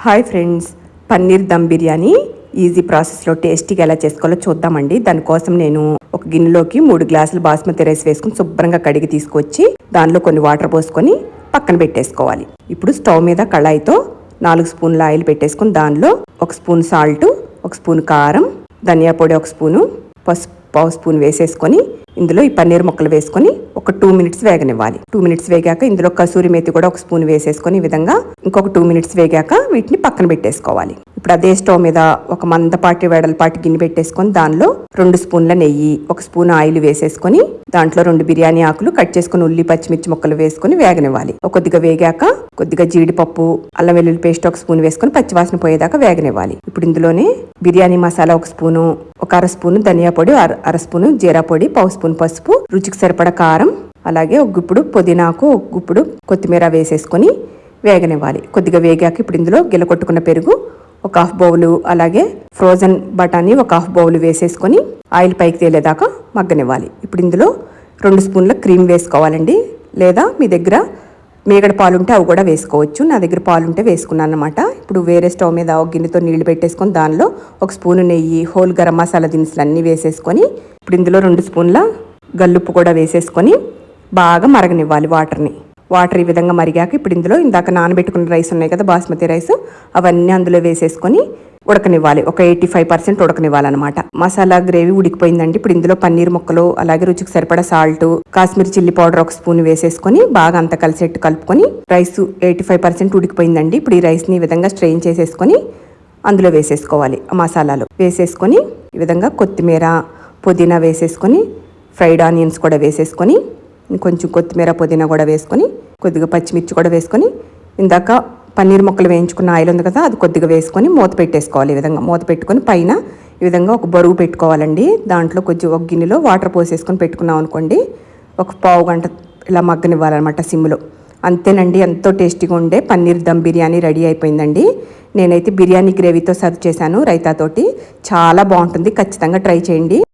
Hi friends, paneer dum biryani easy ప్రాసెస్లో టేస్టీగా ఎలా చేసుకోవాలో చూద్దామండి. దానికోసం నేను ఒక గిన్నెలోకి 3 గ్లాసులు బాస్మతి రైస్ వేసుకుని శుభ్రంగా కడిగి తీసుకొచ్చి దానిలో కొన్ని వాటర్ పోసుకొని పక్కన పెట్టేసుకోవాలి. ఇప్పుడు స్టవ్ మీద కళాయితో 4 స్పూన్ల ఆయిల్ పెట్టేసుకుని దానిలో 1 స్పూన్ సాల్ట్, 1 స్పూన్ కారం, ధనియా పొడి 1 స్పూను, పసుపు 1/2 స్పూన్ వేసేసుకొని ఇందులో ఈ పన్నీర్ ముక్కలు వేసుకొని ఒక 2 మినిట్స్ వేగనివ్వాలి. 2 మినిట్స్ వేగాక ఇందులో కసూరి మేతి కూడా 1 స్పూన్ వేసేసుకొని ఈ విధంగా ఇంకొక 2 మినిట్స్ వేగాక వీటిని పక్కన పెట్టేసుకోవాలి. ఇప్పుడు అదే స్టవ్ మీద ఒక మందపాటి వెడల్పాటి గిన్నె పెట్టేసుకొని దానిలో 2 స్పూన్ల నెయ్యి, 1 స్పూన్ ఆయిల్ వేసేసుకొని దాంట్లో 2 బిర్యానీ ఆకులు కట్ చేసుకుని ఉల్లి పచ్చిమిర్చి ముక్కలు వేసుకొని వేగనివ్వాలి. కొద్దిగా వేగాక కొద్దిగా జీడిపప్పు, అల్లం వెల్లుల్లి పేస్ట్ 1 స్పూన్ వేసుకొని పచ్చివాసన పోయేదాకా వేగనివ్వాలి. ఇప్పుడు ఇందులోనే బిర్యానీ మసాలా 1 స్పూను, ఒక 1/2 స్పూను ధనియా పొడి, 1/2 స్పూను జీరా పొడి, 1/2 స్పూన్ పసుపు, రుచికి సరిపడా కారం, అలాగే 1 గుప్పుడు పుదీనాకు, 1 గుప్పుడు కొత్తిమీర వేసేసుకొని వేగనివ్వాలి. కొద్దిగా వేగాక ఇప్పుడు ఇందులో గిలకొట్టుకున్న పెరుగు 1/2 బౌలు, అలాగే ఫ్రోజన్ బఠానీ 1/2 బౌలు వేసేసుకొని ఆయిల్ పైకి తేలేదాకా మగ్గనివ్వాలి. ఇప్పుడు ఇందులో 2 స్పూన్ల క్రీమ్ వేసుకోవాలండి, లేదా మీ దగ్గర మేగడ పాలు ఉంటే అవి కూడా వేసుకోవచ్చు. నా దగ్గర పాలు ఉంటే వేసుకున్నాను అనమాట. ఇప్పుడు వేరే స్టవ్ మీద ఒక గిన్నెతో నీళ్లు పెట్టేసుకొని దానిలో 1 స్పూను నెయ్యి, హోల్ గరం మసాలా దినుసులు అన్నీ వేసేసుకొని ఇప్పుడు ఇందులో 2 స్పూన్ల గల్లుప్పు కూడా వేసేసుకొని బాగా మరగనివ్వాలి వాటర్ ఈ విధంగా మరిగాక ఇప్పుడు ఇందులో ఇందాక నానబెట్టుకున్న రైస్ ఉన్నాయి కదా, బాస్మతి రైస్, అవన్నీ అందులో వేసేసుకొని ఉడకనివ్వాలి. ఒక 85% ఉడకనివ్వాలన్నమాట. మసాలా గ్రేవీ ఉడికిపోయిందండి. ఇప్పుడు ఇందులో పన్నీర్ ముక్కలు, అలాగే రుచికి సరిపడా salt, Kashmir chilli powder 1 spoon వేసేసుకొని బాగా అంతా కలిసేట్టు కలుపుకొని రైస్ 85% ఉడికిపోయిందండి. ఇప్పుడు ఈ రైస్ని ఈ విధంగా స్ట్రెయిన్ చేసేసుకొని అందులో వేసేసుకోవాలి. మసాలాలు వేసేసుకొని ఈ విధంగా కొత్తిమీర, పుదీనా వేసేసుకొని ఫ్రైడ్ ఆనియన్స్ కూడా వేసేసుకొని కొంచెం కొత్తిమీర పుదీనా కూడా వేసుకొని కొద్దిగా పచ్చిమిర్చి కూడా వేసుకొని ఇందాక పన్నీర్ ముక్కలు వేయించుకున్న ఆయిల్ ఉంది కదా, అది కొద్దిగా వేసుకొని మూత పెట్టేసుకోవాలి. ఈ విధంగా మూత పెట్టుకొని పైన ఈ విధంగా ఒక బరువు పెట్టుకోవాలండి. దాంట్లో కొంచెం ఒక గిన్నెలో వాటర్ పోసేసుకొని పెట్టుకున్నాం అనుకోండి, ఒక పావు గంట ఇలా మగ్గనివ్వాలన్నమాట సిమ్లో. అంతేనండి, ఎంతో టేస్టీగా ఉండే పన్నీర్ దమ్ బిర్యానీ రెడీ అయిపోయిందండి. నేనైతే బిర్యానీ గ్రేవీతో సర్వ్ చేశాను రైతాతోటి. చాలా బాగుంటుంది, ఖచ్చితంగా ట్రై చేయండి.